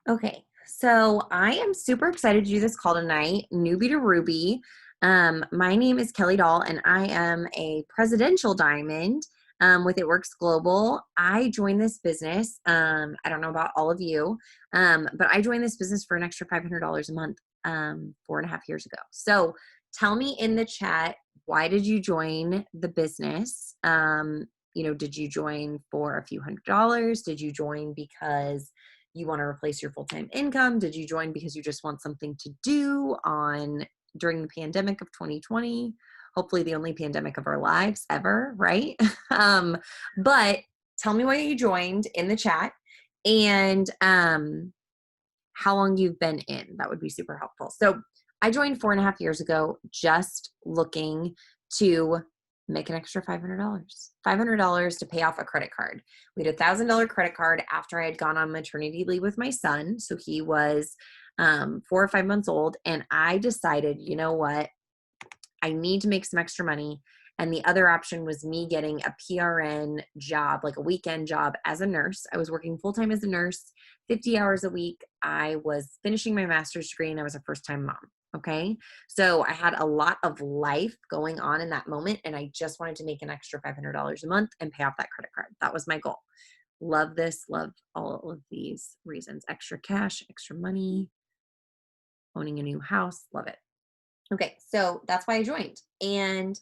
Okay, so I am super excited to do this call tonight, Newbie to Ruby. My name is Kelly Dahl, and I am a presidential diamond with It Works Global. I joined this business. I don't know about all of you, but I joined this business for an extra $500 a month 4.5 years ago. So tell me in the chat, why did you join the business? Did you join for a few $100s? Did you join because you want to replace your full-time income? Did you join because you just want something to do during the pandemic of 2020? Hopefully the only pandemic of our lives ever, right? But tell me why you joined in the chat and how long you've been in. That would be super helpful. So I joined 4.5 years ago, just looking to make an extra $500 to pay off a credit card. We had $1,000 credit card after I had gone on maternity leave with my son. So he was 4 or 5 months old. And I decided, you know what? I need to make some extra money. And the other option was me getting a PRN job, like a weekend job as a nurse. I was working full-time as a nurse, 50 hours a week. I was finishing my master's degree and I was a first-time mom. Okay. So I had a lot of life going on in that moment. And I just wanted to make an extra $500 a month and pay off that credit card. That was my goal. Love this. Love all of these reasons. Extra cash, extra money, owning a new house. Love it. Okay. So that's why I joined. And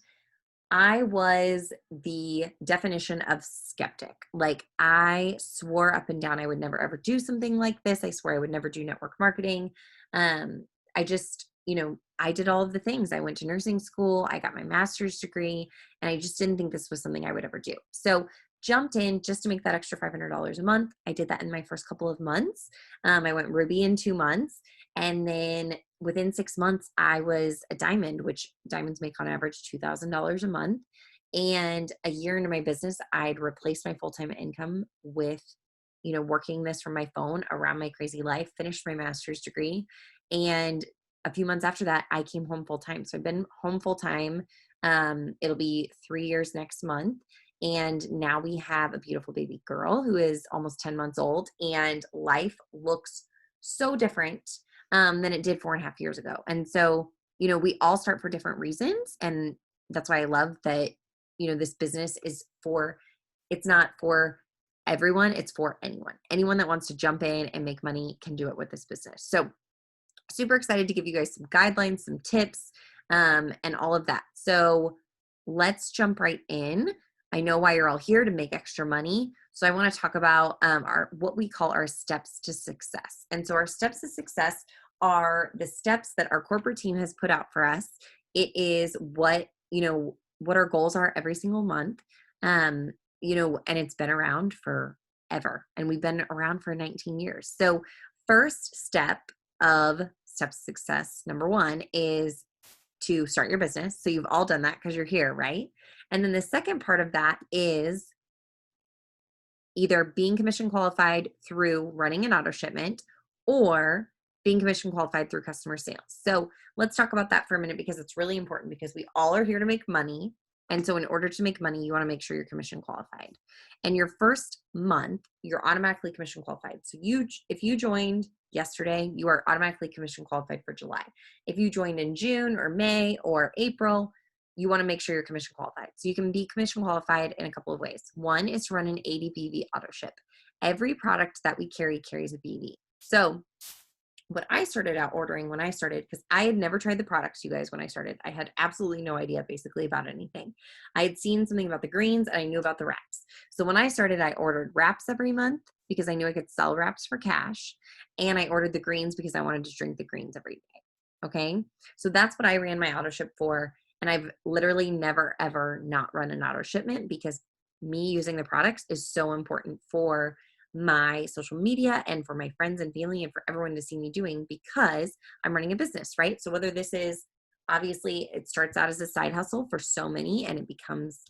I was the definition of skeptic. Like, I swore up and down I would never ever do something like this. I swore I would never do network marketing. I just, I did all of the things. I went to nursing school, I got my master's degree, and I just didn't think this was something I would ever do. So jumped in just to make that extra $500 a month. I did that in my first couple of months. I went Ruby in 2 months. And then within 6 months, I was a diamond, which diamonds make on average $2,000 a month. And a year into my business, I'd replaced my full-time income with, working this from my phone around my crazy life, finished my master's degree. And a few months after that, I came home full-time. So I've been home full-time. It'll be 3 years next month. And now we have a beautiful baby girl who is almost 10 months old. And life looks so different than it did 4.5 years ago. And so, we all start for different reasons. And that's why I love that, this business it's not for everyone, it's for anyone. Anyone that wants to jump in and make money can do it with this business. So super excited to give you guys some guidelines, some tips, and all of that. So let's jump right in. I know why you're all here, to make extra money. So I want to talk about what we call our steps to success. And so our steps to success are the steps that our corporate team has put out for us. It is what our goals are every single month. And it's been around forever. And we've been around for 19 years. So first step of steps to success, number one, is to start your business. So you've all done that because you're here, right? And then the second part of that is either being commission qualified through running an auto shipment or being commission qualified through customer sales. So let's talk about that for a minute, because it's really important, because we all are here to make money. And so in order to make money, you want to make sure you're commission qualified. And your first month, you're automatically commission qualified. So if you joined yesterday, you are automatically commission qualified for July. If you joined in June or May or April, you want to make sure you're commission qualified. So you can be commission qualified in a couple of ways. One is to run an 80 BV auto ship. Every product that we carry carries a BV. So what I started out ordering when I started, because I had never tried the products, you guys, when I started, I had absolutely no idea basically about anything. I had seen something about the greens and I knew about the wraps. So when I started, I ordered wraps every month because I knew I could sell wraps for cash. And I ordered the greens because I wanted to drink the greens every day. Okay. So that's what I ran my auto ship for. And I've literally never, ever not run an auto shipment, because me using the products is so important for my social media and for my friends and family and for everyone to see me doing, because I'm running a business, right? So whether this is, obviously it starts out as a side hustle for so many, and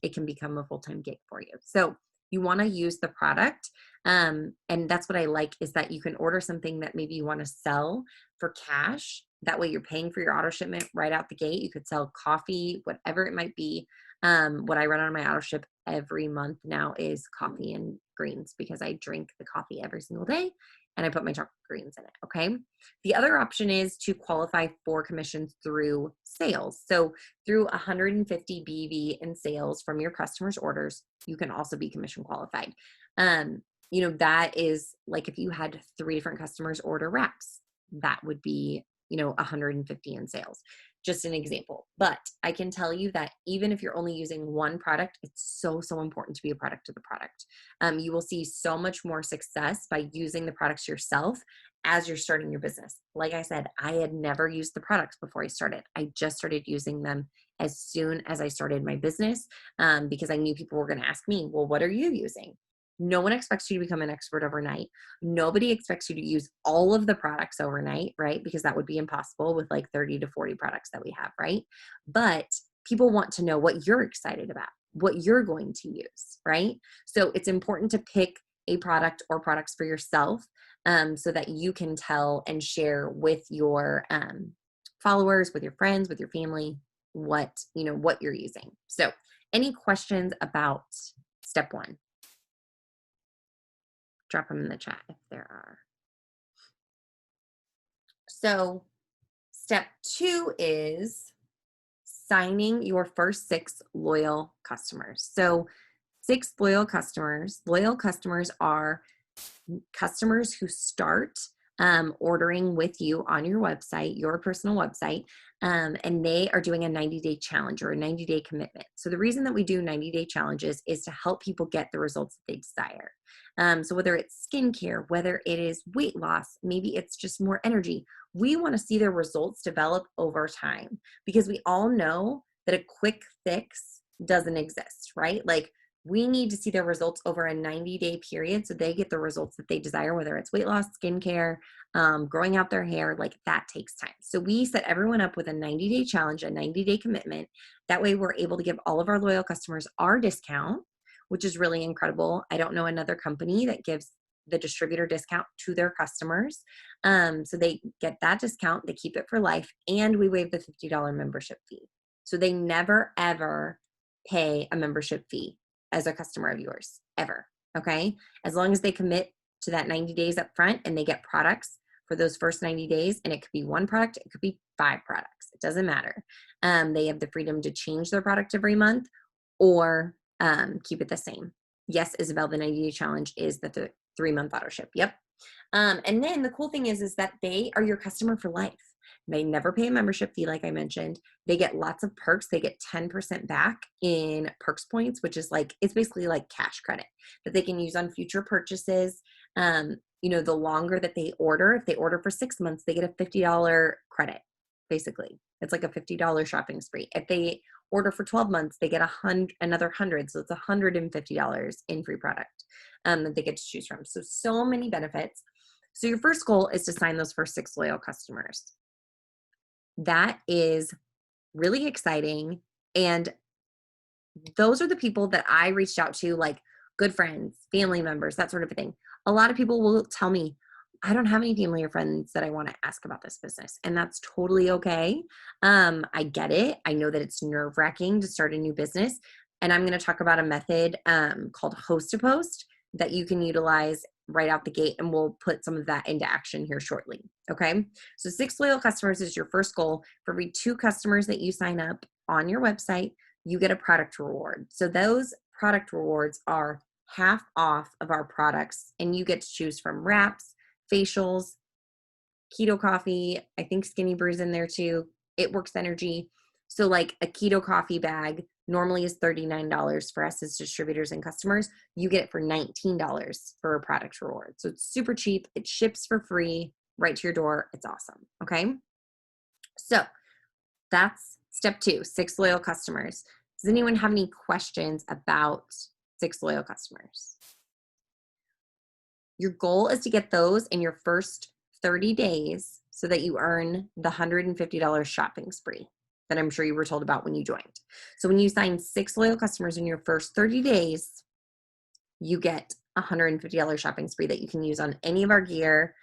it can become a full-time gig for you. So you want to use the product. And that's what I like, is that you can order something that maybe you want to sell for cash. That way you're paying for your auto shipment right out the gate. You could sell coffee, whatever it might be. What I run on my auto ship every month now is coffee and greens, because I drink the coffee every single day and I put my chocolate greens in it, okay? The other option is to qualify for commissions through sales. So through 150 BV in sales from your customers' orders, you can also be commission qualified. That is like if you had 3 different customers order wraps, that would be, 150 in sales. Just an example. But I can tell you that even if you're only using one product, it's so, so important to be a product of the product. You will see so much more success by using the products yourself as you're starting your business. Like I said, I had never used the products before I started. I just started using them as soon as I started my business because I knew people were going to ask me, well, what are you using? No one expects you to become an expert overnight. Nobody expects you to use all of the products overnight, right? Because that would be impossible with like 30 to 40 products that we have, right? But people want to know what you're excited about, what you're going to use, right? So it's important to pick a product or products for yourself so that you can tell and share with your followers, with your friends, with your family, what you're using. So any questions about step 1? Drop them in the chat if there are. So step 2 is signing your first 6 loyal customers. So 6 loyal customers. Loyal customers are customers who start ordering with you on your website, your personal website, and they are doing a 90-day challenge or a 90-day commitment. So the reason that we do 90-day challenges is to help people get the results that they desire. So whether it's skincare, whether it is weight loss, maybe it's just more energy, we want to see their results develop over time because we all know that a quick fix doesn't exist, right? Like we need to see their results over a 90-day period so they get the results that they desire, whether it's weight loss, skincare, growing out their hair, like that takes time. So we set everyone up with a 90-day challenge, a 90-day commitment. That way we're able to give all of our loyal customers our discount, which is really incredible. I don't know another company that gives the distributor discount to their customers. So they get that discount, they keep it for life, and we waive the $50 membership fee. So they never, ever pay a membership fee as a customer of yours, ever, okay? As long as they commit to that 90 days up front and they get products for those first 90 days, and it could be 1 product, it could be 5 products, it doesn't matter. They have the freedom to change their product every month or keep it the same. Yes, Isabel, the 90-day challenge is the 3-month auto ship, yep. And then the cool thing is that they are your customer for life. They never pay a membership fee, like I mentioned. They get lots of perks. They get 10% back in perks points, which is like, it's basically like cash credit that they can use on future purchases. The longer that they order, if they order for 6 months, they get a $50 credit, basically. It's like a $50 shopping spree. If they order for 12 months, they get another 100. So it's $150 in free product that they get to choose from. So many benefits. So your first goal is to sign those first 6 loyal customers. That is really exciting. And those are the people that I reached out to, like good friends, family members, that sort of a thing. A lot of people will tell me, I don't have any family or friends that I want to ask about this business. And that's totally okay. I get it. I know that it's nerve-wracking to start a new business. And I'm going to talk about a method called host to post that you can utilize right out the gate. And we'll put some of that into action here shortly. Okay. So 6 loyal customers is your first goal. For every 2 customers that you sign up on your website, you get a product reward. So those product rewards are half off of our products, and you get to choose from wraps, facials, keto coffee. I think Skinny Brew's in there too. It Works Energy. So like a keto coffee bag normally is $39 for us as distributors and customers. You get it for $19 for a product reward. So it's super cheap. It ships for free right to your door. It's awesome. Okay. So that's step 2, 6 loyal customers. Does anyone have any questions about 6 loyal customers? Your goal is to get those in your first 30 days so that you earn the $150 shopping spree that I'm sure you were told about when you joined. So when you sign 6 loyal customers in your first 30 days, you get a $150 shopping spree that you can use on any of our gear,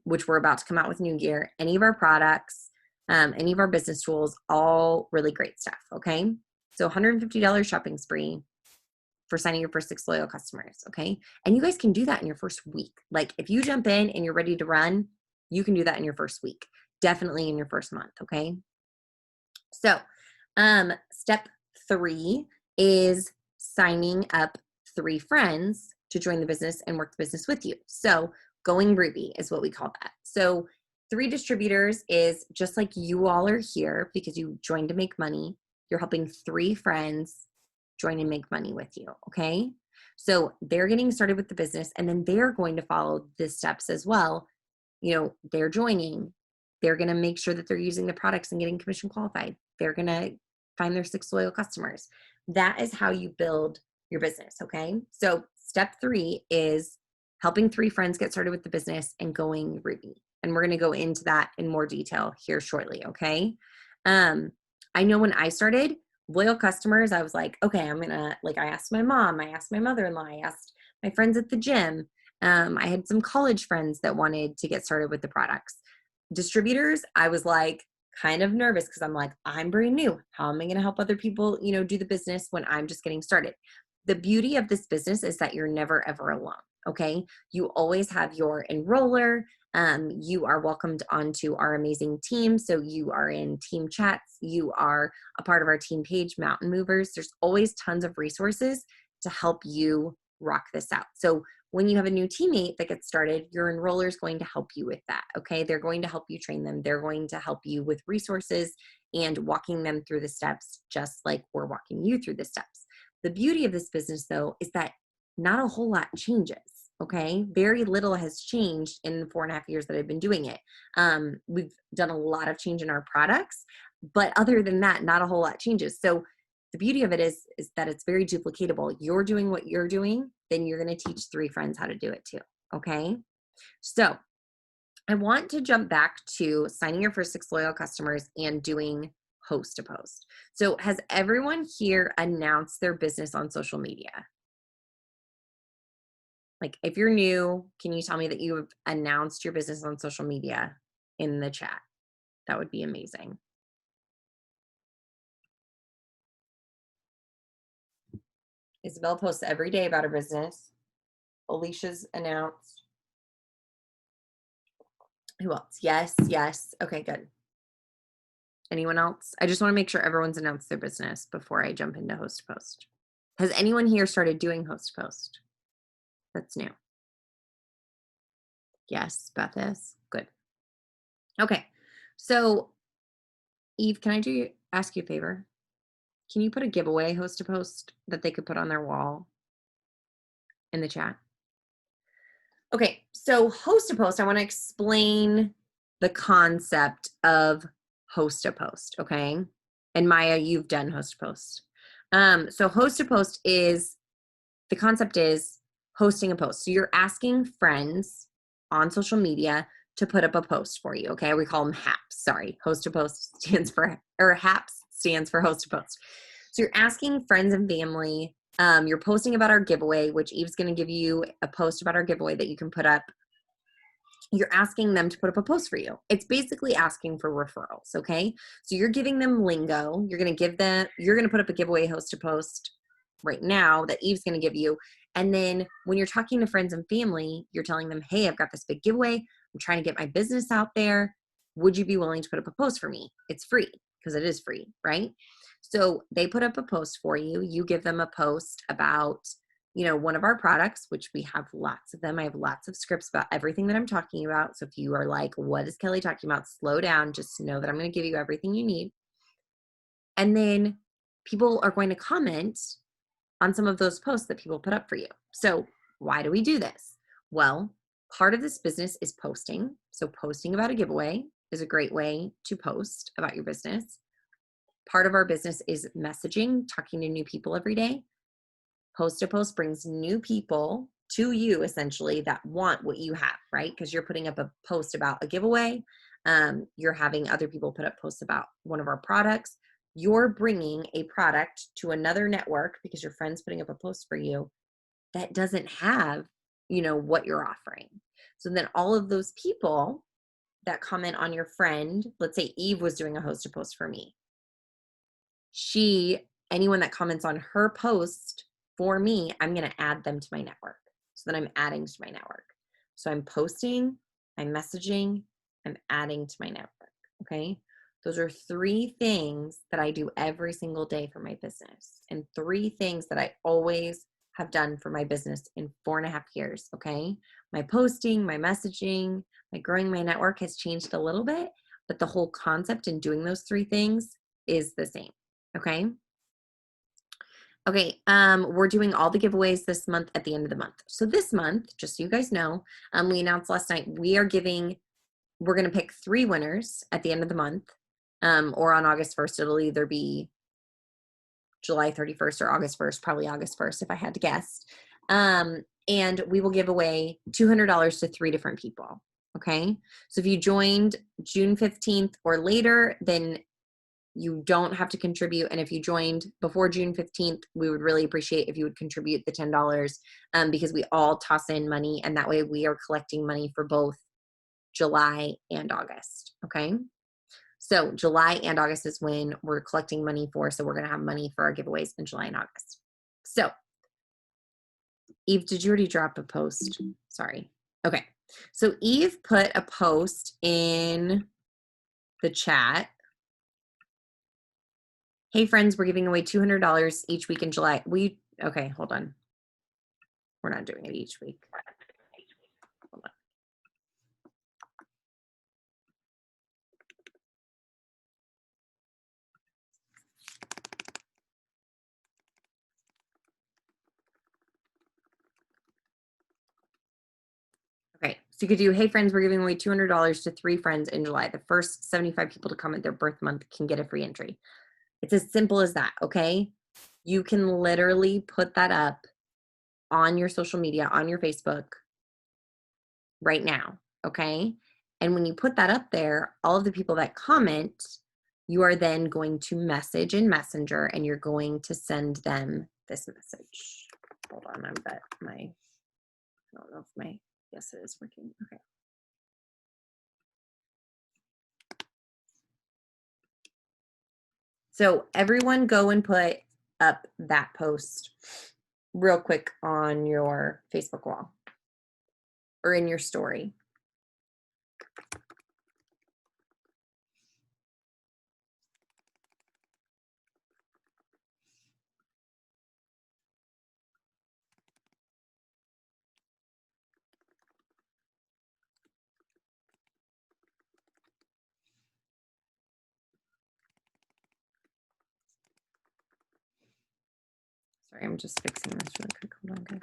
which we're about to come out with new gear, any of our products, any of our business tools, all really great stuff, okay? So $150 shopping spree for signing your first 6 loyal customers, okay? And you guys can do that in your first week. Like if you jump in and you're ready to run, you can do that in your first week, definitely in your first month, okay? So step 3 is signing up 3 friends to join the business and work the business with you. So going Ruby is what we call that. So 3 distributors is just like you all are here because you joined to make money. You're helping 3 friends join and make money with you, okay? So they're getting started with the business and then they're going to follow the steps as well. You know, they're joining. They're going to make sure that they're using the products and getting commission qualified. They're going to find their 6 loyal customers. That is how you build your business, okay? So step 3 is helping 3 friends get started with the business and going Ruby. And we're going to go into that in more detail here shortly, okay? I know when I started, loyal customers, I was like, okay, I'm going to, like, I asked my mom, I asked my mother-in-law, I asked my friends at the gym. I had some college friends that wanted to get started with the products. Distributors, I was like kind of nervous because I'm like, I'm brand new. How am I going to help other people, you know, do the business when I'm just getting started? The beauty of this business is that you're never ever alone. Okay. You always have your enroller. You are welcomed onto our amazing team. So you are in team chats. You are a part of our team page, Mountain Movers. There's always tons of resources to help you rock this out. So when you have a new teammate that gets started, your enroller is going to help you with that, okay? They're going to help you train them. They're going to help you with resources and walking them through the steps, just like we're walking you through the steps. The beauty of this business, though, is that not a whole lot changes, okay? Very little has changed in the 4.5 years that I've been doing it. We've done a lot of change in our products, but other than that, not a whole lot changes. So the beauty of it is that it's very duplicatable. You're doing what you're doing, then you're going to teach 3 friends how to do it too, okay? So I want to jump back to signing your first 6 loyal customers and doing host to post. So has everyone here announced their business on social media? Like if you're new, can you tell me that you have announced your business on social media in the chat? That would be amazing. Isabel posts every day about her business. Alicia's announced. Who else? Yes, yes. Okay, good. Anyone else? I just want to make sure everyone's announced their business before I jump into host to post. Has anyone here started doing host to post? That's new. Yes, Beth is. Good. Okay. So Eve, can I ask you a favor? Can you put a giveaway host to post that they could put on their wall in the chat? Okay, so host to post, I want to explain the concept of host to post, okay? And Maya, you've done host to post. So host to post is, the concept is hosting a post. So you're asking friends on social media to put up a post for you, okay? We call them HAPs, sorry. Host to post stands for, or HAPs stands for host to post. So you're asking friends and family, you're posting about our giveaway, which Eve's gonna give you a post about our giveaway that you can put up. You're asking them to put up a post for you. It's basically asking for referrals, okay? So you're giving them lingo. You're gonna put up a giveaway host to post right now that Eve's gonna give you. And then when you're talking to friends and family, you're telling them, hey, I've got this big giveaway. I'm trying to get my business out there. Would you be willing to put up a post for me? It's free, because it is free, right? So they put up a post for you. You give them a post about, you know, one of our products, which we have lots of them. I have lots of scripts about everything that I'm talking about. So if you are like, what is Kelly talking about? Slow down. Just know that I'm going to give you everything you need. And then people are going to comment on some of those posts that people put up for you. So why do we do this? Well, part of this business is posting. So posting about a giveaway is a great way to post about your business. Part of our business is messaging, talking to new people every day. Host to post brings new people to you essentially that want what you have, right? Because you're putting up a post about a giveaway. You're having other people put up posts about one of our products. You're bringing a product to another network because your friend's putting up a post for you that doesn't have, you know, what you're offering. So then all of those people that comment on your friend, let's say Eve was doing a host to post for me. Anyone that comments on her post for me, I'm going to add them to my network. So then I'm adding to my network. So I'm posting, I'm messaging, I'm adding to my network. Okay. Those are 3 things that I do every single day for my business, and 3 things that I always have done for my business in 4.5 years. Okay. My posting, my messaging, my growing my network has changed a little bit, but the whole concept in doing those 3 things is the same. Okay. Okay, we're doing all the giveaways this month at the end of the month. So this month, just so you guys know, we announced last night, we're going to pick 3 winners at the end of the month, or on August 1st. It'll either be July 31st or August 1st, probably August 1st if I had to guess. And we will give away $200 to 3 different people. Okay, so if you joined June 15th or later, then you don't have to contribute. And if you joined before June 15th, we would really appreciate if you would contribute the $10, because we all toss in money, and that way we are collecting money for both July and August. Okay. So July and August is when we're collecting money for, so we're going to have money for our giveaways in July and August. So Eve, did you already drop a post? Sorry. Okay. So Eve put a post in the chat. Hey friends, we're giving away $200 each week in July. Okay, hold on. We're not doing it each week. Hold on. Okay, so you could do, hey friends, we're giving away $200 to 3 friends in July. The first 75 people to comment their birth month can get a free entry. It's as simple as that, okay? You can literally put that up on your social media, on your Facebook right now, okay? And when you put that up there, all of the people that comment, you are then going to message in Messenger, and you're going to send them this message. Hold on, I don't know if my, yes, it is working, okay. So everyone go and put up that post real quick on your Facebook wall or in your story. Sorry, I'm just fixing this really quick. Hold on, guys.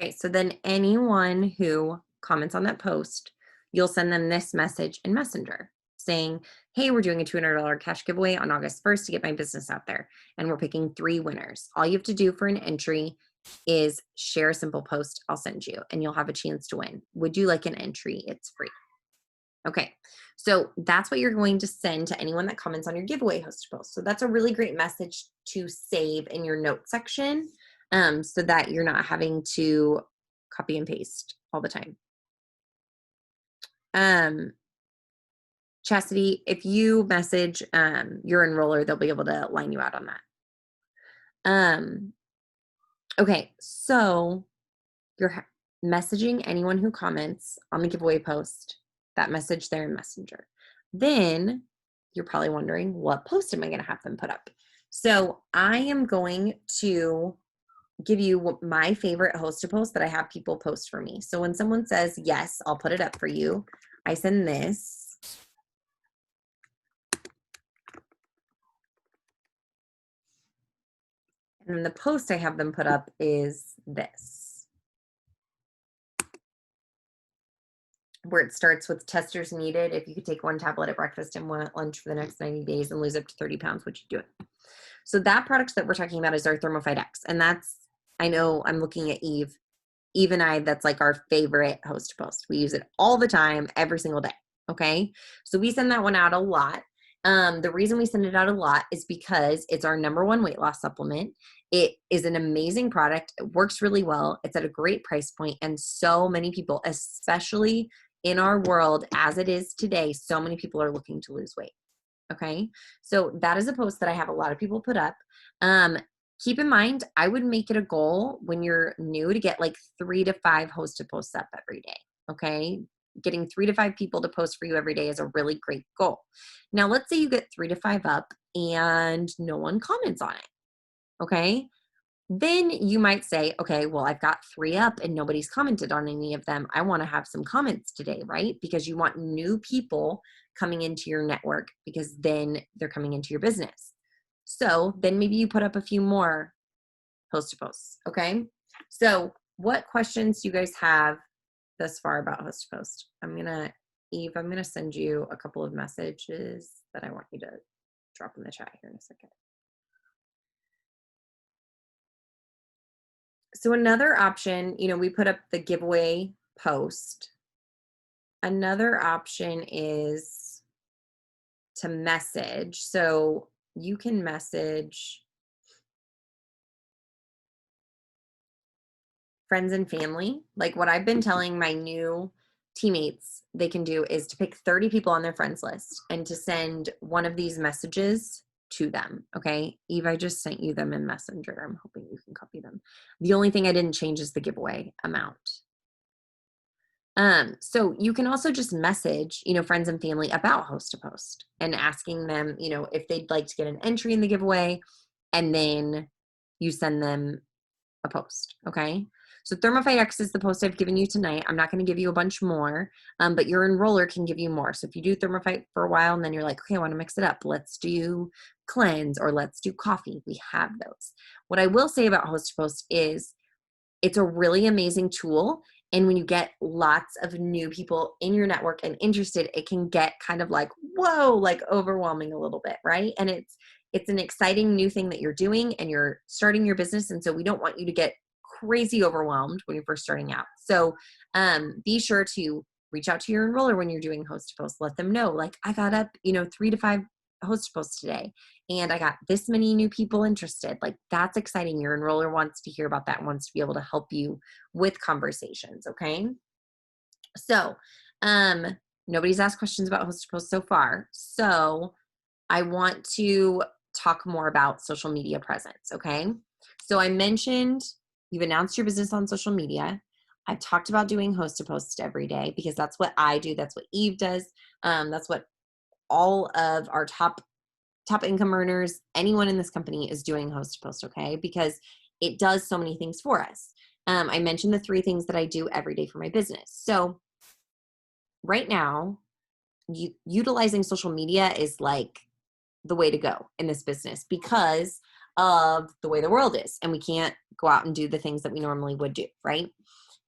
Okay, so then anyone who comments on that post, you'll send them this message in Messenger saying, hey, we're doing a $200 cash giveaway on August 1st to get my business out there. And we're picking 3 winners. All you have to do for an entry is share a simple post I'll send you, and you'll have a chance to win. Would you like an entry? It's free. Okay, so that's what you're going to send to anyone that comments on your giveaway host post. So that's a really great message to save in your note section, so that you're not having to copy and paste all the time. Chastity, if you message your enroller, they'll be able to line you out on that. Okay, so you're messaging anyone who comments on the giveaway post, that message there in Messenger. Then you're probably wondering, what post am I going to have them put up? So I am going to give you my favorite host to post that I have people post for me. So when someone says, yes, I'll put it up for you, I send this. And then the post I have them put up is this, where it starts with testers needed. If you could take 1 tablet at breakfast and 1 at lunch for the next 90 days and lose up to 30 pounds, would you do it? So that product that we're talking about is our Thermophyte X. And that's, I know I'm looking at Eve and I, that's like our favorite host to post. We use it all the time, every single day. Okay. So we send that one out a lot. The reason we send it out a lot is because it's our #1 weight loss supplement. It is an amazing product. It works really well. It's at a great price point, and so many people, especially in our world as it is today, so many people are looking to lose weight. Okay. So that is a post that I have a lot of people put up. Um, Keep in mind, I would make it a goal when you're new to get like 3 to 5 hosted posts up every day. Okay. Getting 3 to 5 people to post for you every day is a really great goal. Now, let's say you get 3 to 5 up and no one comments on it. Okay. Then you might say, okay, well, I've got 3 up and nobody's commented on any of them. I want to have some comments today, right? Because you want new people coming into your network because then they're coming into your business. So then maybe you put up a few more post to posts, okay? So what questions do you guys have thus far about host to post? Eve, I'm gonna send you a couple of messages that I want you to drop in the chat here in a second. So another option, we put up the giveaway post. Another option is to message. So you can message friends and family. Like what I've been telling my new teammates they can do is to pick 30 people on their friends list and to send one of these messages to them. Okay. Eve, I just sent you them in Messenger. I'm hoping you can copy them. The only thing I didn't change is the giveaway amount. So you can also just message, friends and family about host to post and asking them, if they'd like to get an entry in the giveaway, and then you send them a post. Okay. So Thermify X is the post I've given you tonight. I'm not going to give you a bunch more, but your enroller can give you more. So if you do Thermify for a while and then you're like, okay, I want to mix it up. Let's do cleanse or let's do coffee. We have those. What I will say about host to post is it's a really amazing tool. And when you get lots of new people in your network and interested, it can get kind of like, whoa, like overwhelming a little bit, right? And it's an exciting new thing that you're doing and you're starting your business. And so we don't want you to get crazy overwhelmed when you're first starting out. So be sure to reach out to your enroller when you're doing host to post. Let them know, like, I got up, 3 to 5 host to posts today and I got this many new people interested. Like, that's exciting. Your enroller wants to hear about that and wants to be able to help you with conversations. Okay. So nobody's asked questions about host to post so far. So I want to talk more about social media presence. Okay. So I mentioned you've announced your business on social media. I've talked about doing host to post every day because that's what I do. That's what Eve does. That's what all of our top income earners, anyone in this company is doing host to post, okay? Because it does so many things for us. I mentioned the 3 things that I do every day for my business. So right now, utilizing social media is like the way to go in this business because of the way the world is. And we can't go out and do the things that we normally would do, right?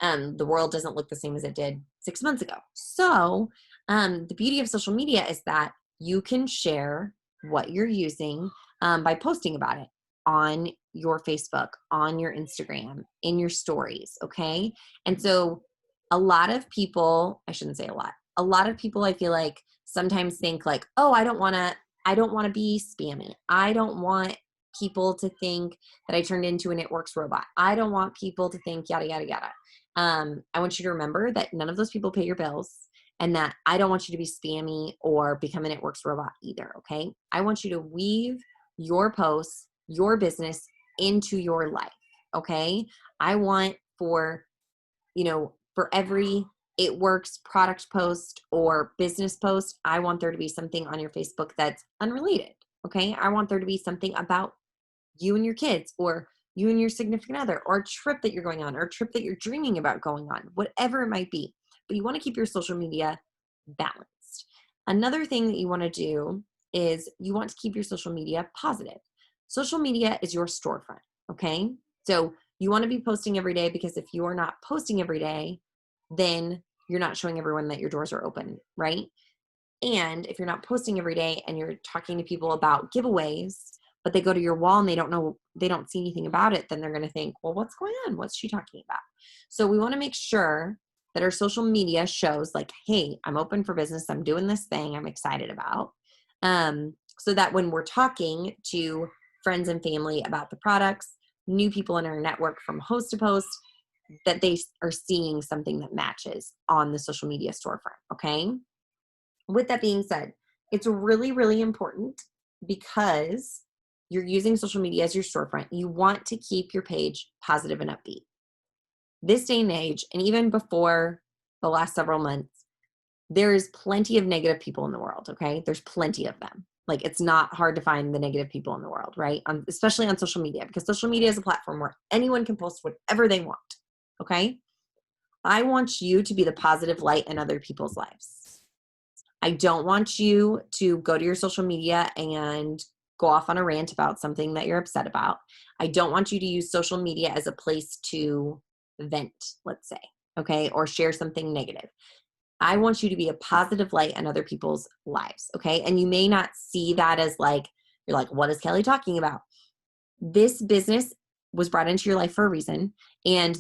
The world doesn't look the same as it did 6 months ago. So the beauty of social media is that you can share what you're using by posting about it on your Facebook, on your Instagram, in your stories, okay? And so a lot of people, I shouldn't say a lot of people I feel like sometimes think like, oh, I don't want to be spammy. I don't want people to think that I turned into an It Works robot. I don't want people to think yada, yada, yada. I want you to remember that none of those people pay your bills and that I don't want you to be spammy or become an It Works robot either, okay? I want you to weave your posts, your business into your life, okay? I want for every It Works product post or business post, I want there to be something on your Facebook that's unrelated, okay? I want there to be something about you and your kids or you and your significant other or a trip that you're going on or a trip that you're dreaming about going on, whatever it might be. But you want to keep your social media balanced. Another thing that you want to do is you want to keep your social media positive. Social media is your storefront, okay? So you want to be posting every day because if you are not posting every day, then you're not showing everyone that your doors are open, right? And if you're not posting every day and you're talking to people about giveaways, but they go to your wall and they don't see anything about it, then they're going to think, well, what's going on? What's she talking about? So we want to make sure that our social media shows like, hey, I'm open for business. I'm doing this thing I'm excited about. so that when we're talking to friends and family about the products, new people in our network from host to post, that they are seeing something that matches on the social media storefront, okay? With that being said, it's really, really important because you're using social media as your storefront. You want to keep your page positive and upbeat. This day and age, and even before the last several months, there is plenty of negative people in the world, okay? There's plenty of them. Like, it's not hard to find the negative people in the world, right? Especially on social media, because social media is a platform where anyone can post whatever they want, okay? I want you to be the positive light in other people's lives. I don't want you to go to your social media and go off on a rant about something that you're upset about. I don't want you to use social media as a place to vent, let's say, okay, or share something negative. I want you to be a positive light in other people's lives, okay? And you may not see that as like, you're like, what is Kelly talking about? This business was brought into your life for a reason, and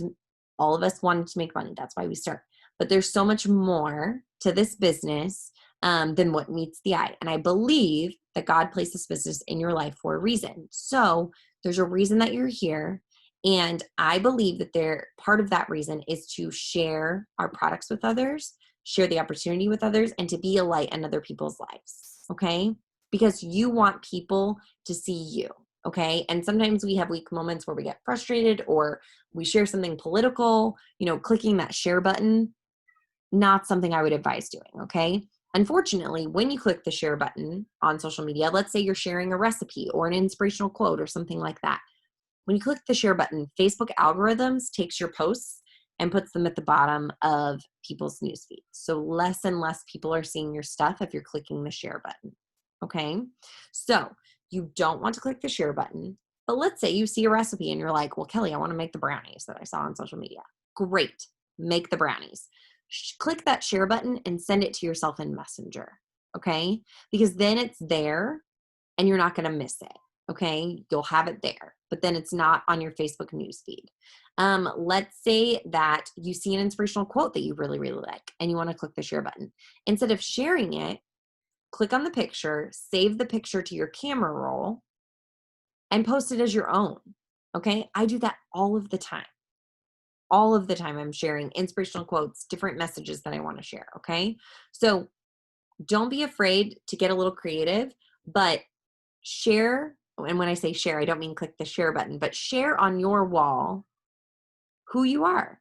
all of us wanted to make money. That's why we start. But there's so much more to this business than what meets the eye. And I believe that God placed this business in your life for a reason. So there's a reason that you're here. And I believe that part of that reason is to share our products with others, share the opportunity with others, and to be a light in other people's lives, okay? Because you want people to see you, okay? And sometimes we have weak moments where we get frustrated or we share something political, clicking that share button, not something I would advise doing, okay? Unfortunately, when you click the share button on social media, let's say you're sharing a recipe or an inspirational quote or something like that. When you click the share button, Facebook algorithms takes your posts and puts them at the bottom of people's newsfeed. So less and less people are seeing your stuff if you're clicking the share button, okay? So you don't want to click the share button, but let's say you see a recipe and you're like, well, Kelly, I want to make the brownies that I saw on social media. Great, make the brownies. Click that share button and send it to yourself in Messenger, okay? Because then it's there and you're not going to miss it, okay? You'll have it there, but then it's not on your Facebook newsfeed. Let's say that you see an inspirational quote that you really, really like and you want to click the share button. Instead of sharing it, click on the picture, save the picture to your camera roll, and post it as your own, okay? I do that all of the time. All of the time I'm sharing inspirational quotes, different messages that I want to share, okay? So don't be afraid to get a little creative, but share, and when I say share, I don't mean click the share button, but share on your wall who you are,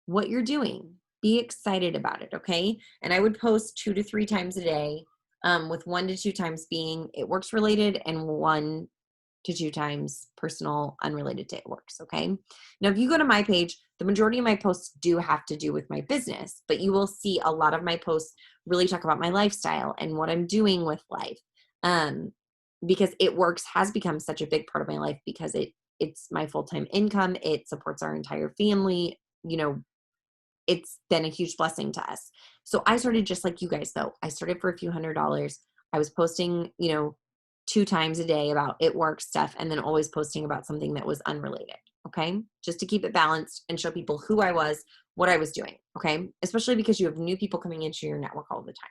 what you're doing. Be excited about it, okay? And I would post 2 to 3 times a day, with 1 to 2 times being It Works related and 1 to 2 times personal, unrelated to It Works, okay? Now, if you go to my page, the majority of my posts do have to do with my business, but you will see a lot of my posts really talk about my lifestyle and what I'm doing with life. Because It Works has become such a big part of my life because it's my full-time income. It supports our entire family. It's been a huge blessing to us. So I started just like you guys, though. I started for a few $100s. I was posting, 2 times a day about It Works stuff, and then always posting about something that was unrelated, okay? Just to keep it balanced and show people who I was, what I was doing, okay? Especially because you have new people coming into your network all the time.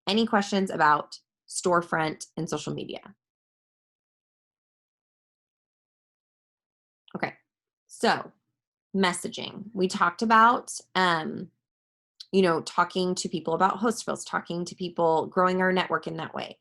Any questions about storefront and social media? Okay, so messaging. We talked about, talking to people about host bills, talking to people, growing our network in that way.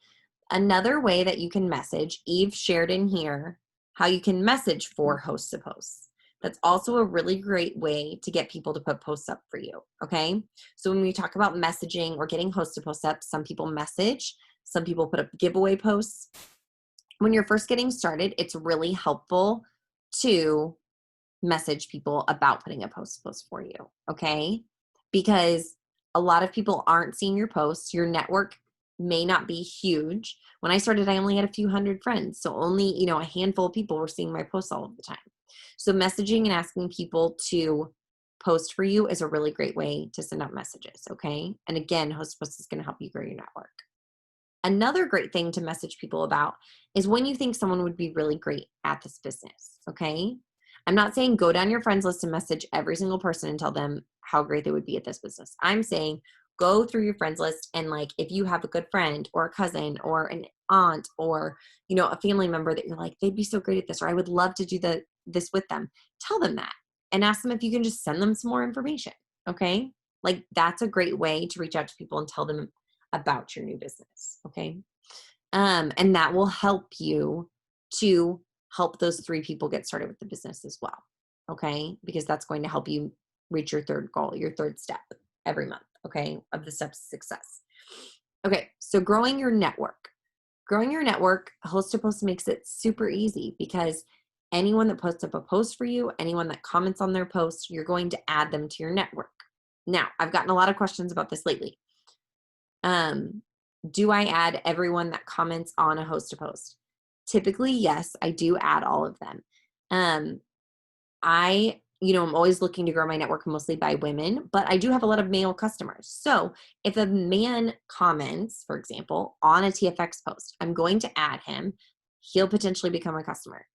Another way that you can message, Eve shared in here how you can message for host to posts. That's also a really great way to get people to put posts up for you, okay? So when we talk about messaging or getting host to posts up, some people message, some people put up giveaway posts. When you're first getting started, it's really helpful to message people about putting a post for you, okay? Because a lot of people aren't seeing your posts. Your network may not be huge. When I started, I only had a few hundred friends. So only, a handful of people were seeing my posts all of the time. So messaging and asking people to post for you is a really great way to send out messages, okay? And again, host post is going to help you grow your network. Another great thing to message people about is when you think someone would be really great at this business, okay? I'm not saying go down your friends list and message every single person and tell them how great they would be at this business. I'm saying go through your friends list, and like, if you have a good friend or a cousin or an aunt or, you know, a family member that you're like, they'd be so great at this, or I would love to do this with them, tell them that and ask them if you can just send them some more information. Okay. Like, that's a great way to reach out to people and tell them about your new business. Okay. And that will help you to help those 3 people get started with the business as well. Okay. Because that's going to help you reach your third goal, your third step every month. Okay. Of the steps to success. Okay. So growing your network. Growing your network, Host to Post makes it super easy because anyone that posts up a post for you, anyone that comments on their post, you're going to add them to your network. Now, I've gotten a lot of questions about this lately. Do I add everyone that comments on a Host to Post? Typically, yes, I do add all of them. I'm always looking to grow my network mostly by women, but I do have a lot of male customers. So if a man comments, for example, on a TFX post, I'm going to add him. He'll potentially become a customer.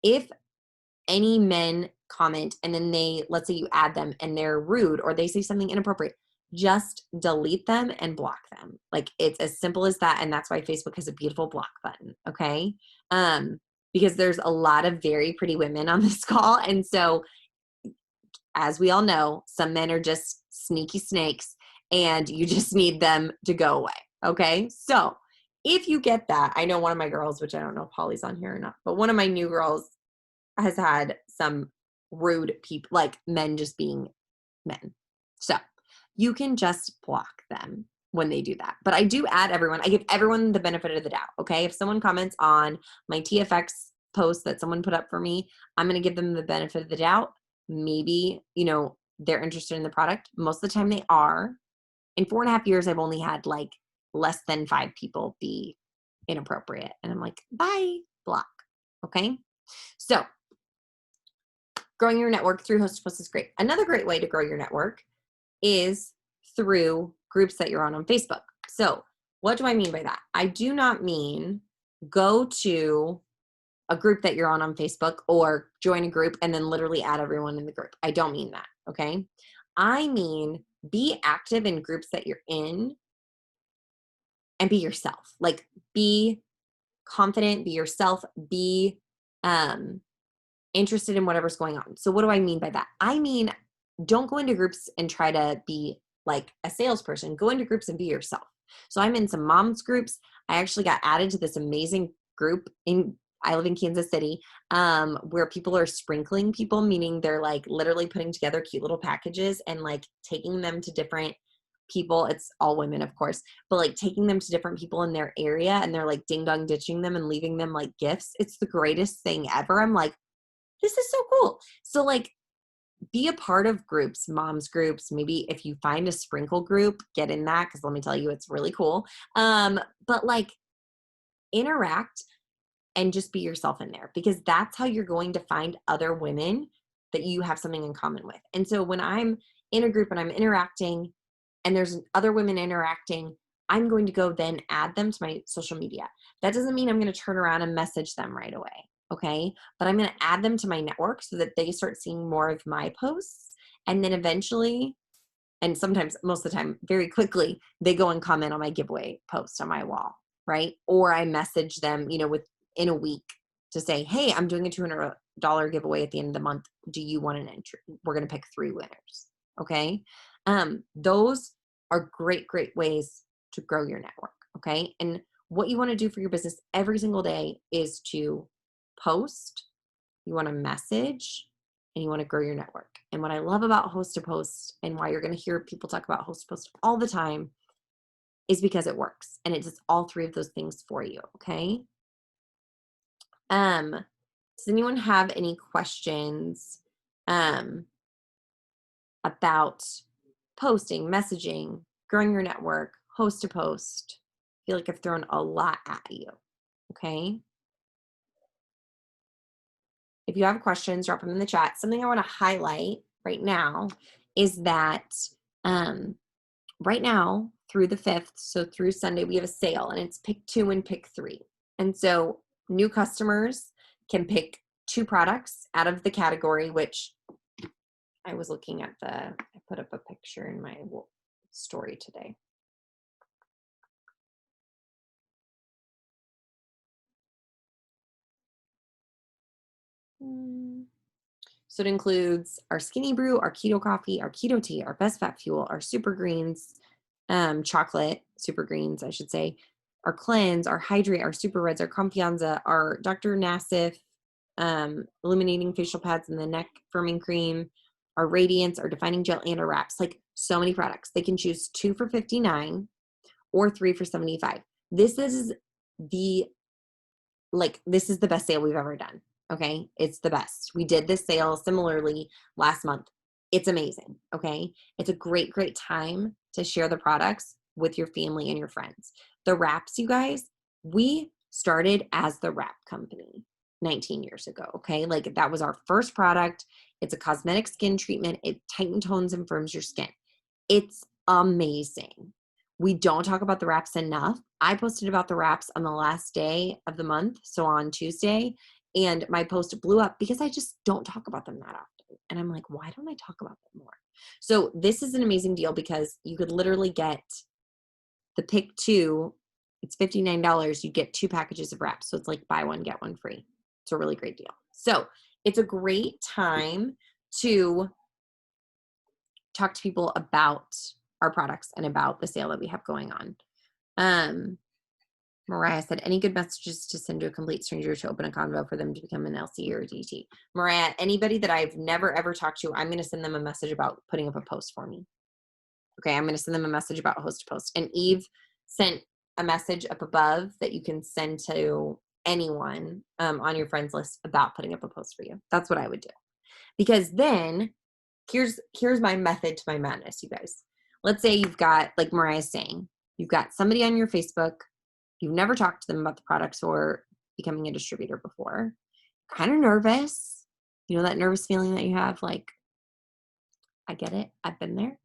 If any men comment and then let's say you add them and they're rude or they say something inappropriate, just delete them and block them. Like, it's as simple as that. And that's why Facebook has a beautiful block button. Okay. Because there's a lot of very pretty women on this call. And so, as we all know, some men are just sneaky snakes and you just need them to go away. Okay. So if you get that, I know one of my girls, which I don't know if Polly's on here or not, but one of my new girls has had some rude people, like men just being men. So you can just block them when they do that. But I do add everyone. I give everyone the benefit of the doubt. Okay. If someone comments on my TFX post that someone put up for me, I'm going to give them the benefit of the doubt. Maybe, they're interested in the product. Most of the time they are. In 4.5 years, I've only had like less than 5 people be inappropriate. And I'm like, bye, block. Okay. So growing your network through Host to Post is great. Another great way to grow your network is through groups that you're on Facebook. So what do I mean by that? I do not mean go to a group that you're on Facebook or join a group and then literally add everyone in the group. I don't mean that. Okay. I mean, be active in groups that you're in and be yourself. Like, be confident, be yourself, be interested in whatever's going on. So what do I mean by that? I mean, don't go into groups and try to be like a salesperson. Go into groups and be yourself. So I'm in some moms groups. I actually got added to this amazing group I live in Kansas City, where people are sprinkling people, meaning they're like literally putting together cute little packages and like taking them to different people. It's all women, of course, but like taking them to different people in their area and they're like ding dong ditching them and leaving them like gifts. It's the greatest thing ever. I'm like, this is so cool. So like, be a part of groups, moms groups. Maybe if you find a sprinkle group, get in that, because let me tell you, it's really cool. But like, interact and just be yourself in there, because that's how you're going to find other women that you have something in common with. And so when I'm in a group and I'm interacting and there's other women interacting, I'm going to go then add them to my social media. That doesn't mean I'm going to turn around and message them right away. Okay. But I'm going to add them to my network so that they start seeing more of my posts. And then eventually, and sometimes, most of the time, very quickly, they go and comment on my giveaway post on my wall. Right. Or I message them, within a week to say, hey, I'm doing a $200 giveaway at the end of the month. Do you want an entry? We're going to pick 3 winners. Okay. Those are great, great ways to grow your network. Okay. And what you want to do for your business every single day is to post, you want to message, and you want to grow your network. And what I love about Host to Post, and why you're going to hear people talk about Host to Post all the time, is because it works and it does all 3 of those things for you. Okay. Does anyone have any questions about posting, messaging, growing your network, Host to Post? I feel like I've thrown a lot at you. Okay. If you have questions, drop them in the chat. Something I want to highlight right now is that right now through the 5th, so through Sunday, we have a sale and it's pick 2 and pick 3. And so new customers can pick 2 products out of the category, which I was looking at I put up a picture in my story today. So it includes our skinny brew, our keto coffee, our keto tea, our best fat fuel, our super greens, chocolate, super greens, I should say, our cleanse, our hydrate, our super reds, our confianza, our Dr. Nassif, illuminating facial pads and the neck firming cream, our radiance, our defining gel, and our wraps. Like so many products. They can choose 2 for $59 or 3 for $75. This is the best sale we've ever done. Okay. It's the best. We did this sale similarly last month. It's amazing. Okay. It's a great, great time to share the products with your family and your friends. The wraps, you guys, we started as the wrap company 19 years ago. Okay. Like that was our first product. It's a cosmetic skin treatment. It tightens, tones, and firms your skin. It's amazing. We don't talk about the wraps enough. I posted about the wraps on the last day of the month, so on Tuesday, and my post blew up because I just don't talk about them that often. And I'm like, why don't I talk about them more? So this is an amazing deal because you could literally get the pick two. It's $59. You get 2 packages of wraps. So it's like buy one, get one free. It's a really great deal. So it's a great time to talk to people about our products and about the sale that we have going on. Mariah said, any good messages to send to a complete stranger to open a convo for them to become an LC or a DT? Mariah, anybody that I've never ever talked to, I'm going to send them a message about putting up a post for me. Okay, I'm going to send them a message about host to post. And Eve sent a message up above that you can send to anyone on your friends list about putting up a post for you. That's what I would do. Because then here's my method to my madness, you guys. Let's say you've got, like Mariah's saying, you've got somebody on your Facebook, you've never talked to them about the products or becoming a distributor before, kind of nervous, you know, that nervous feeling that you have, like, I get it, I've been there.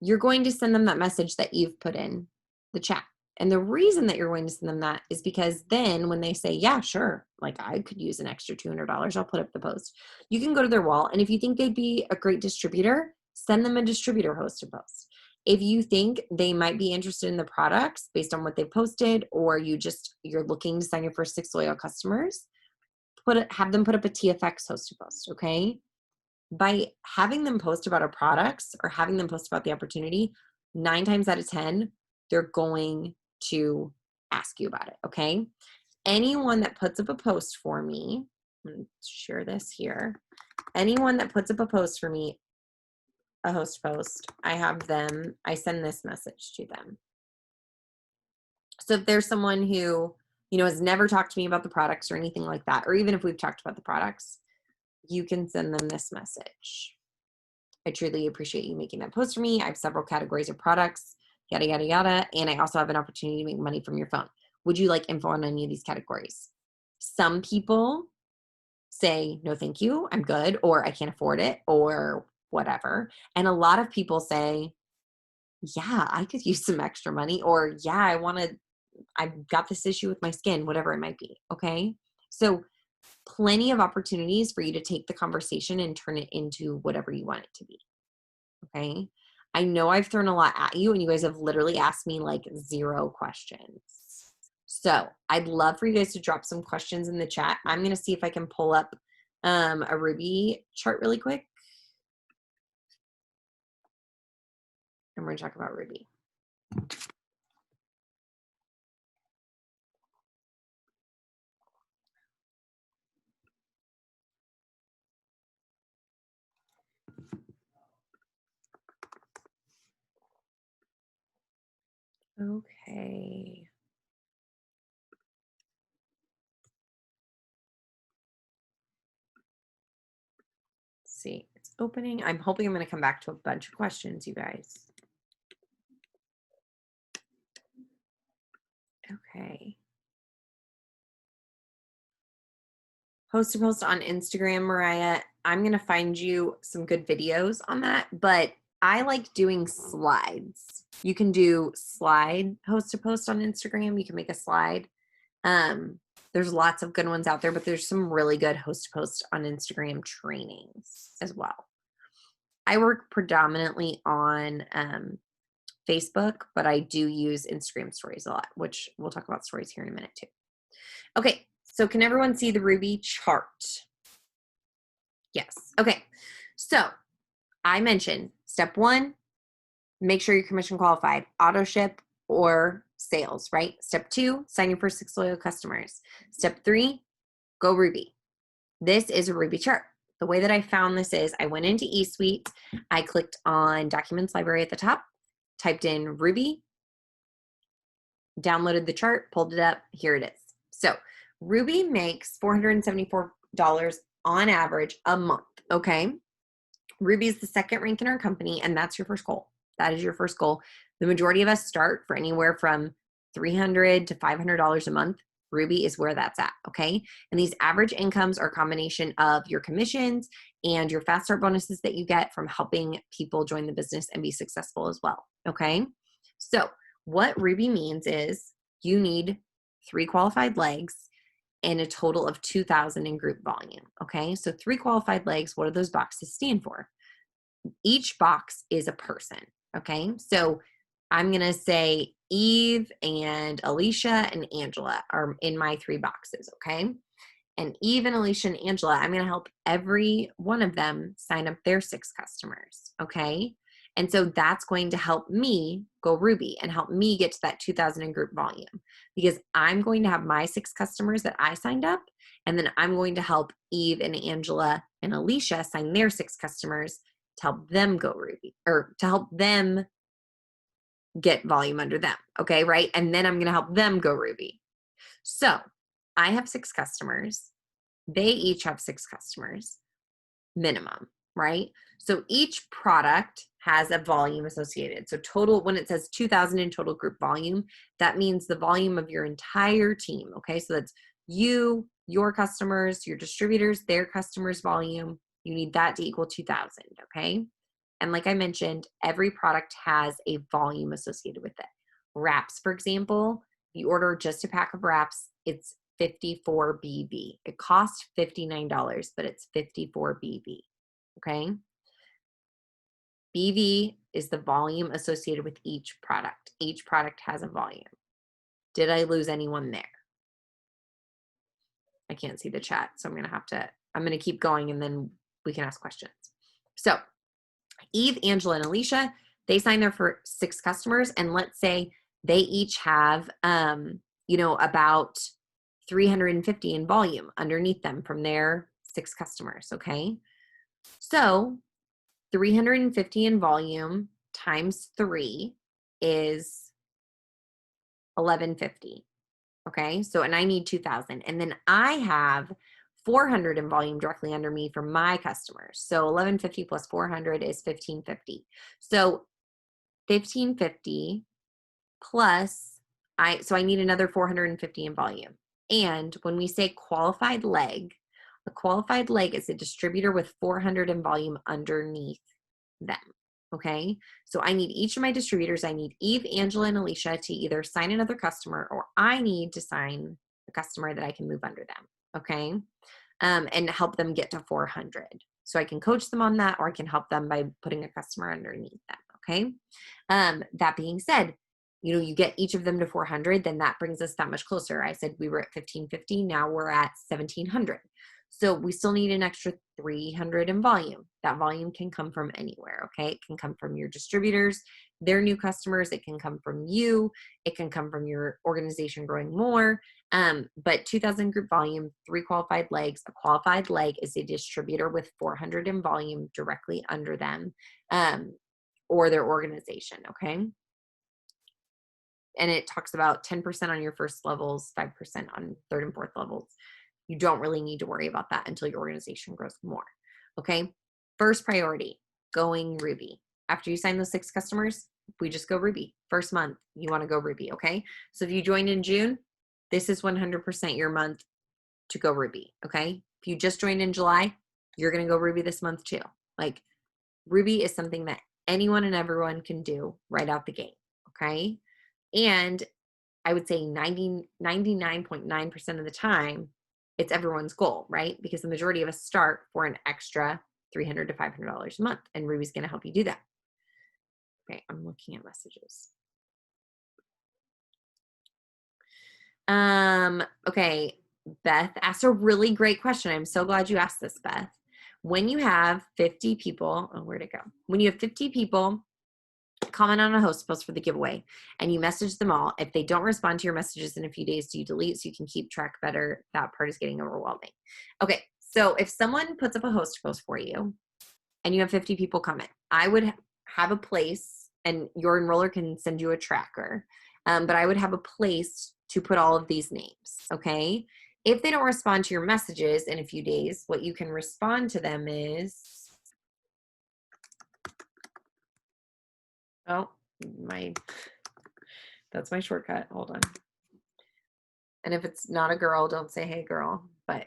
You're going to send them that message that you've put in the chat. And the reason that you're going to send them that is because then when they say, yeah, sure, like I could use an extra $200, I'll put up the post. You can go to their wall. And if you think they'd be a great distributor, send them a distributor host to post. If you think they might be interested in the products based on what they've posted, or you're looking to sign your first 6 loyal customers, have them put up a TFX host to post, okay? By having them post about our products or having them post about the opportunity, 9 times out of 10, they're going to ask you about it, okay? Anyone that puts up a post for me, I'm going to share this here. Anyone that puts up a post for me, a host post, I send this message to them. So if there's someone who, has never talked to me about the products or anything like that, or even if we've talked about the products, you can send them this message. I truly appreciate you making that post for me. I have several categories of products, yada, yada, yada. And I also have an opportunity to make money from your phone. Would you like info on any of these categories? Some people say, no, thank you, I'm good, or I can't afford it, or whatever. And a lot of people say, yeah, I could use some extra money, or yeah, I've got this issue with my skin, whatever it might be. Okay. So plenty of opportunities for you to take the conversation and turn it into whatever you want it to be. Okay. I know I've thrown a lot at you and you guys have literally asked me like 0 questions. So I'd love for you guys to drop some questions in the chat. I'm going to see if I can pull up a Ruby chart really quick. And we're going to talk about Ruby. Okay. Let's see, it's opening. I'm hoping I'm going to come back to a bunch of questions, you guys. Okay. Host to post on Instagram, Mariah. I'm going to find you some good videos on that, but I like doing slides. You can do slide host to post on Instagram. You can make a slide. There's lots of good ones out there, but there's some really good host to post on Instagram trainings as well. I work predominantly on Facebook, but I do use Instagram stories a lot, which we'll talk about stories here in a minute too. Okay, so can everyone see the Ruby chart? Yes. Okay, so I mentioned step 1, make sure you're commission qualified, auto ship or sales, right? Step 2, sign your first 6 loyal customers. Step 3, go Ruby. This is a Ruby chart. The way that I found this is I went into eSuite, I clicked on Documents Library at the top, typed in Ruby, downloaded the chart, pulled it up, here it is. So Ruby makes $474 on average a month, okay? Ruby is the second rank in our company, and that's your first goal. That is your first goal. The majority of us start for anywhere from $300 to $500 a month. Ruby is where that's at, okay? And these average incomes are a combination of your commissions and your fast start bonuses that you get from helping people join the business and be successful as well, okay? So what Ruby means is you need 3 qualified legs and a total of 2,000 in group volume, okay? So 3 qualified legs, what do those boxes stand for? Each box is a person, okay? So I'm gonna say Eve and Alicia and Angela are in my 3 boxes, okay? And Eve and Alicia and Angela, I'm gonna help every one of them sign up their 6 customers, okay? And so that's going to help me go Ruby and help me get to that 2,000 in group volume because I'm going to have my 6 customers that I signed up, and then I'm going to help Eve and Angela and Alicia sign their 6 customers to help them go Ruby or to help them get volume under them, okay, right? And then I'm going to help them go Ruby. So I have 6 customers. They each have 6 customers minimum, right? So each product has a volume associated. So total, when it says 2,000 in total group volume, that means the volume of your entire team, okay? So that's you, your customers, your distributors, their customers' volume. You need that to equal 2,000, okay? And like I mentioned, every product has a volume associated with it. Wraps, for example, if you order just a pack of wraps, it's 54 BV. It costs $59, but it's 54 BV, okay? BV is the volume associated with each product. Each product has a volume. Did I lose anyone there? I can't see the chat, so I'm gonna keep going and then we can ask questions. So Eve, Angela, and Alicia, they sign there for 6 customers, and let's say they each have, about 350 in volume underneath them from their 6 customers, okay? So 350 in volume times 3 is 1150, okay? So, and I need 2,000. And then I have 400 in volume directly under me for my customers. So 1150 plus 400 is 1550. So 1550 plus, so I need another 450 in volume. And when we say qualified leg, a qualified leg is a distributor with 400 in volume underneath them, okay? So I need each of my distributors, I need Eve, Angela, and Alicia to either sign another customer or I need to sign a customer that I can move under them, okay? And help them get to 400. So I can coach them on that or I can help them by putting a customer underneath them, okay? That being said, you get each of them to 400, then that brings us that much closer. I said we were at 1550, now we're at 1700. So we still need an extra 300 in volume. That volume can come from anywhere, okay? It can come from your distributors, their new customers. It can come from you. It can come from your organization growing more. But 2,000 group volume, 3 qualified legs. A qualified leg is a distributor with 400 in volume directly under them or their organization, okay? And it talks about 10% on your first levels, 5% on third and fourth levels. You don't really need to worry about that until your organization grows more, okay? First priority, going Ruby. After you sign those 6 customers, we just go Ruby. First month, you wanna go Ruby, okay? So if you joined in June, this is 100% your month to go Ruby, okay? If you just joined in July, you're gonna go Ruby this month too. Like, Ruby is something that anyone and everyone can do right out the gate, okay? And I would say 99.9% of the time, it's everyone's goal, right? Because the majority of us start for an extra $300 to $500 a month, and Ruby's going to help you do that. Okay, I'm looking at messages. Okay, Beth asked a really great question. I'm so glad you asked this, Beth. When you have 50 people, oh, where'd it go? When you have 50 people comment on a host post for the giveaway and you message them all, if they don't respond to your messages in a few days, do you delete so you can keep track better? That part is getting overwhelming. Okay, so if someone puts up a host post for you and you have 50 people comment, I would have a place, and your enroller can send you a tracker, but I would have a place to put all of these names, okay? If they don't respond to your messages in a few days, what you can respond to them is, oh, that's my shortcut, hold on. And if it's not a girl, don't say, hey girl, but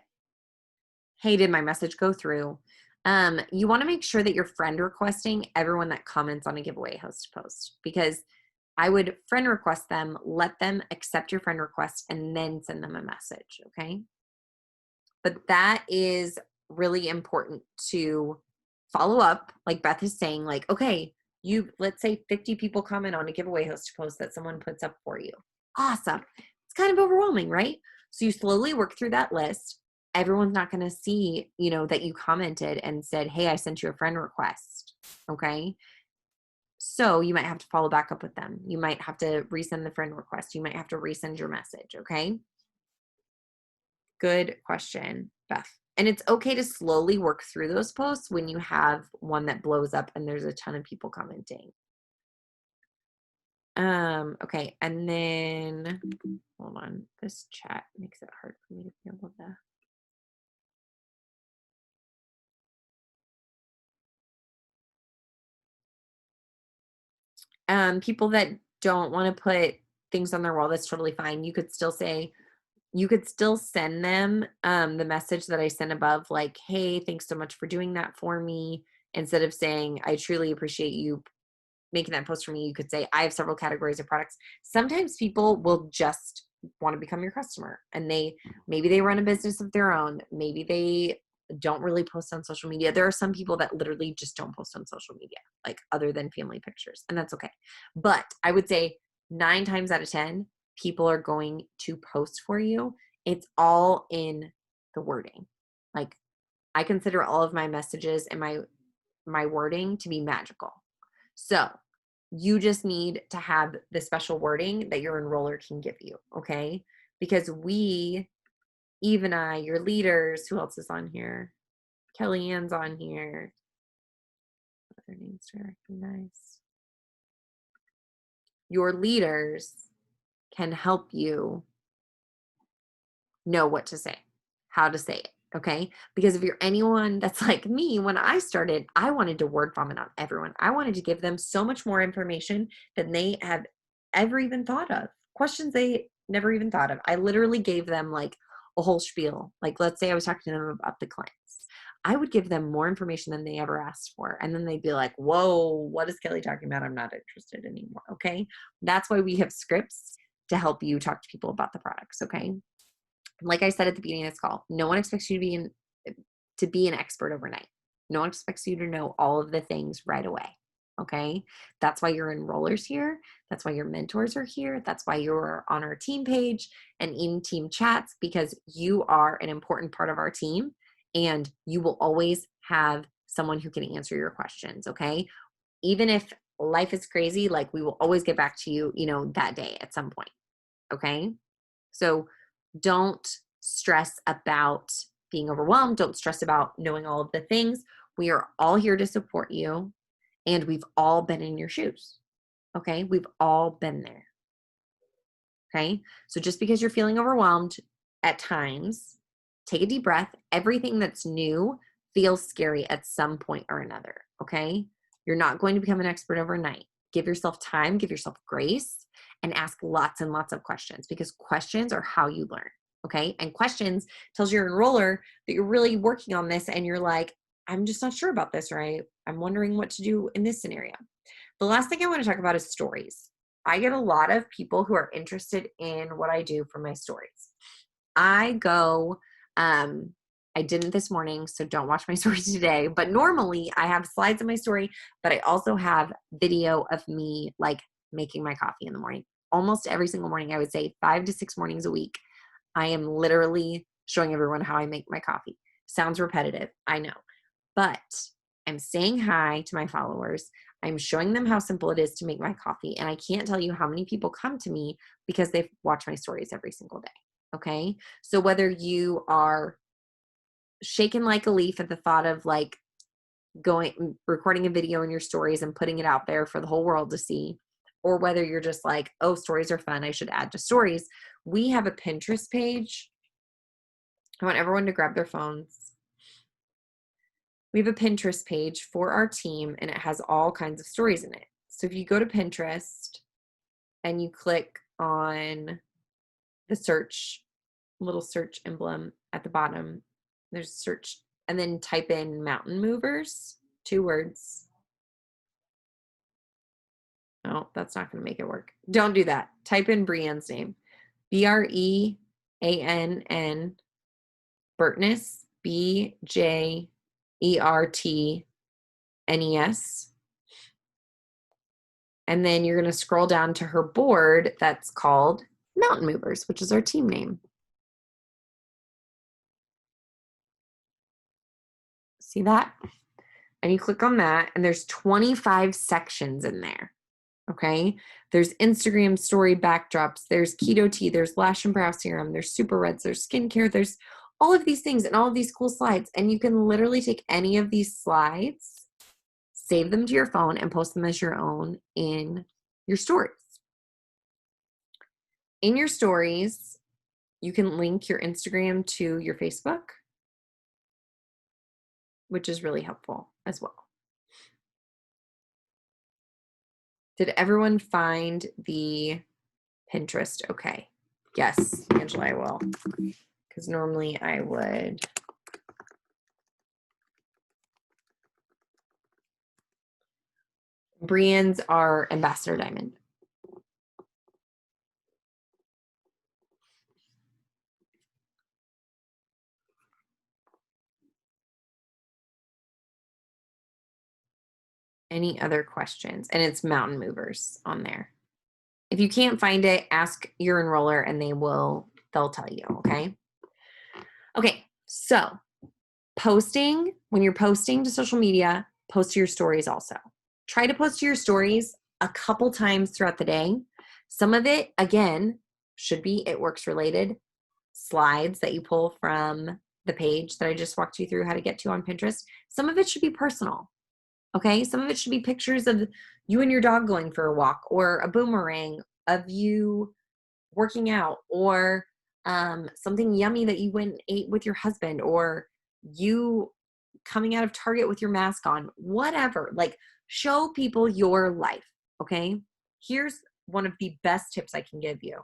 hey, did my message go through? You wanna make sure that you're friend requesting everyone that comments on a giveaway host post, because I would friend request them, let them accept your friend request, and then send them a message, okay? But that is really important to follow up, like Beth is saying, like, okay, let's say 50 people comment on a giveaway host post that someone puts up for you. Awesome. It's kind of overwhelming, right? So you slowly work through that list. Everyone's not going to see, that you commented and said, hey, I sent you a friend request, okay? So you might have to follow back up with them. You might have to resend the friend request. You might have to resend your message, okay? Good question, Beth. And it's okay to slowly work through those posts when you have one that blows up and there's a ton of people commenting. Okay, and then hold on. This chat makes it hard for me to be able to. People that don't want to put things on their wall, that's totally fine. You could still send them the message that I sent above, like, hey, thanks so much for doing that for me. Instead of saying, I truly appreciate you making that post for me, you could say, I have several categories of products. Sometimes people will just want to become your customer, and maybe they run a business of their own. Maybe they don't really post on social media. There are some people that literally just don't post on social media, like other than family pictures, and that's okay. But I would say 9 times out of 10, people are going to post for you. It's all in the wording. Like, I consider all of my messages and my wording to be magical. So you just need to have the special wording that your enroller can give you, okay? Because Eve and I, your leaders, who else is on here? Kelly Ann's on here. What other names do I recognize? Your leaders can help you know what to say, how to say it, okay? Because if you're anyone that's like me, when I started, I wanted to word vomit on everyone. I wanted to give them so much more information than they had ever even thought of, questions they never even thought of. I literally gave them like a whole spiel. Like, let's say I was talking to them about the clients. I would give them more information than they ever asked for. And then they'd be like, whoa, what is Kelly talking about? I'm not interested anymore, okay? That's why we have scripts to help you talk to people about the products, okay? Like I said at the beginning of this call, no one expects you to be an expert overnight. No one expects you to know all of the things right away. Okay. That's why your enrollers here. That's why your mentors are here. That's why you're on our team page and in team chats, because you are an important part of our team, and you will always have someone who can answer your questions. Okay. Even if life is crazy, like, we will always get back to you, that day at some point. Okay. So don't stress about being overwhelmed. Don't stress about knowing all of the things. We are all here to support you, and we've all been in your shoes. Okay. We've all been there. Okay. So just because you're feeling overwhelmed at times, take a deep breath. Everything that's new feels scary at some point or another. Okay. You're not going to become an expert overnight. Give yourself time, give yourself grace, and ask lots and lots of questions, because questions are how you learn. Okay. And questions tells your enroller that you're really working on this, and you're like, I'm just not sure about this, or I'm wondering what to do in this scenario. The last thing I want to talk about is stories. I get a lot of people who are interested in what I do for my stories. I go I didn't this morning, so don't watch my story today. But normally I have slides in my story, but I also have video of me like making my coffee in the morning. Almost every single morning, I would say 5 to 6 mornings a week, I am literally showing everyone how I make my coffee. Sounds repetitive, I know, but I'm saying hi to my followers. I'm showing them how simple it is to make my coffee. And I can't tell you how many people come to me because they've watched my stories every single day. Okay. So whether you are shaken like a leaf at the thought of like recording a video in your stories and putting it out there for the whole world to see, or whether you're just like, oh, stories are fun, I should add to stories, we have a Pinterest page. I want everyone to grab their phones. We have a Pinterest page for our team, and it has all kinds of stories in it. So if you go to Pinterest and you click on the little search emblem at the bottom, there's search, and then type in mountain movers, 2 words. Oh, that's not going to make it work. Don't do that. Type in Brianne's name. Breann, Bertness, Bjertnes. And then you're going to scroll down to her board that's called Mountain Movers, which is our team name. See that? And you click on that, and there's 25 sections in there. Okay. There's Instagram story backdrops. There's keto tea. There's lash and brow serum. There's super reds. There's skincare. There's all of these things and all of these cool slides. And you can literally take any of these slides, save them to your phone, and post them as your own in your stories. In your stories, you can link your Instagram to your Facebook, which is really helpful as well. Did everyone find the Pinterest okay? Yes, Angela, I will. Because normally I would. Brianne's our ambassador diamond. Any other questions? And it's mountain movers on there. If you can't find it, ask your enroller and they'll tell you, okay? Okay, so when you're posting to social media, post to your stories also. Try to post to your stories a couple times throughout the day. Some of it, again, should be It Works related slides that you pull from the page that I just walked you through how to get to on Pinterest. Some of it should be personal. Okay, some of it should be pictures of you and your dog going for a walk, or a boomerang of you working out, or something yummy that you went and ate with your husband, or you coming out of Target with your mask on, whatever. Like, show people your life, okay? Here's one of the best tips I can give you,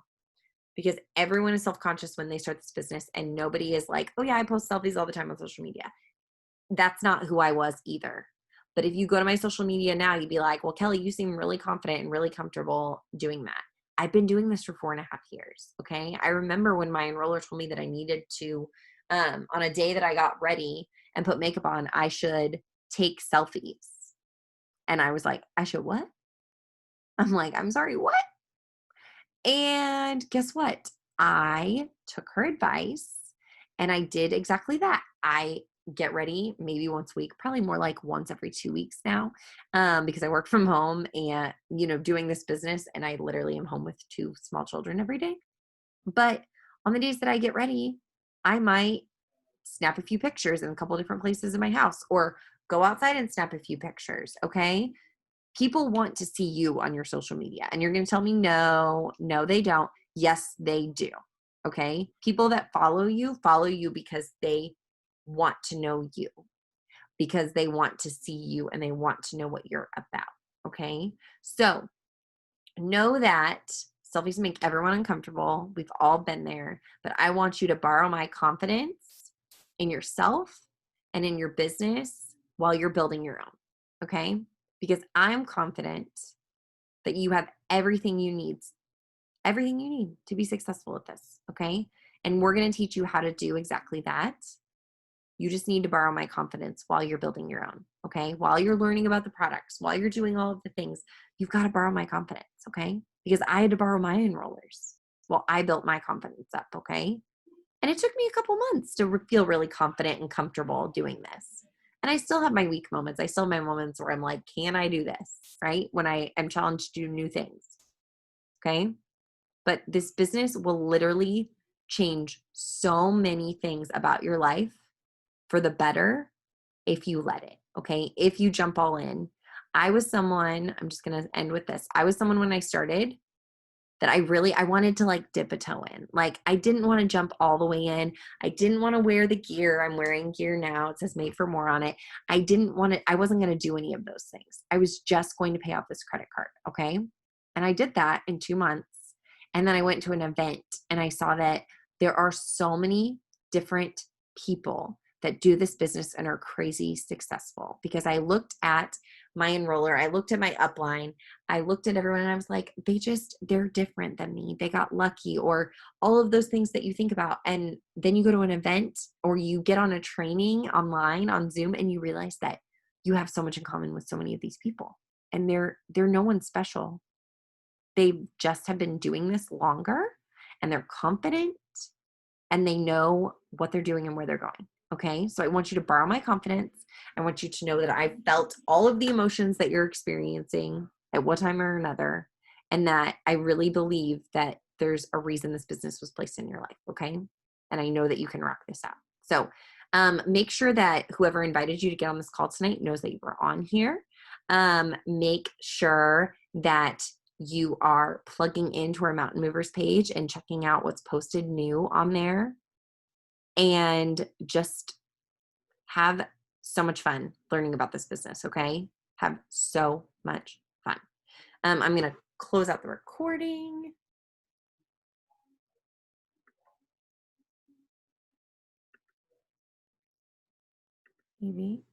because everyone is self-conscious when they start this business, and nobody is like, oh yeah, I post selfies all the time on social media. That's not who I was either. But if you go to my social media now, you'd be like, well, Kelly, you seem really confident and really comfortable doing that. I've been doing this for 4.5 years. Okay. I remember when my enroller told me that I needed to, on a day that I got ready and put makeup on, I should take selfies. And I was like, I should what? I'm like, I'm sorry, what? And guess what? I took her advice and I did exactly that. I get ready maybe once a week, probably more like once every 2 weeks now, because I work from home and, doing this business, and I literally am home with 2 small children every day. But on the days that I get ready, I might snap a few pictures in a couple different places in my house, or go outside and snap a few pictures. Okay. People want to see you on your social media, and you're going to tell me, no, they don't. Yes, they do. Okay. People that follow you because they want to know you, because they want to see you and they want to know what you're about. Okay. So know that selfies make everyone uncomfortable. We've all been there, but I want you to borrow my confidence in yourself and in your business while you're building your own. Okay. Because I'm confident that you have everything you need to be successful at this. Okay. And we're going to teach you how to do exactly that. You just need to borrow my confidence while you're building your own, okay? While you're learning about the products, while you're doing all of the things, you've got to borrow my confidence, okay? Because I had to borrow my enrollers while I built my confidence up, okay? And it took me a couple months to feel really confident and comfortable doing this. And I still have my weak moments. I still have my moments where I'm like, can I do this? Right? When I am challenged to do new things. Okay. But this business will literally change so many things about your life for the better if you let it. Okay. If you jump all in. I was someone, I'm just going to end with this. I was someone when I started that I wanted to like dip a toe in. Like I didn't want to jump all the way in. I didn't want to wear the gear. I'm wearing gear now. It says made for more on it. I wasn't going to do any of those things. I was just going to pay off this credit card. Okay. And I did that in 2 months. And then I went to an event and I saw that there are so many different people that do this business and are crazy successful because I looked at my enroller, I looked at my upline, I looked at everyone and I was like, they're different than me. They got lucky or all of those things that you think about. And then you go to an event or you get on a training online on Zoom and you realize that you have so much in common with so many of these people. And they're no one special. They just have been doing this longer and they're confident and they know what they're doing and where they're going. Okay. So I want you to borrow my confidence. I want you to know that I felt all of the emotions that you're experiencing at one time or another, and that I really believe that there's a reason this business was placed in your life. Okay. And I know that you can rock this out. So make sure that whoever invited you to get on this call tonight knows that you were on here. Make sure that you are plugging into our Mountain Movers page and checking out what's posted new on there, and just have so much fun learning about this business. Okay. Have so much fun. I'm going to close out the recording. Maybe.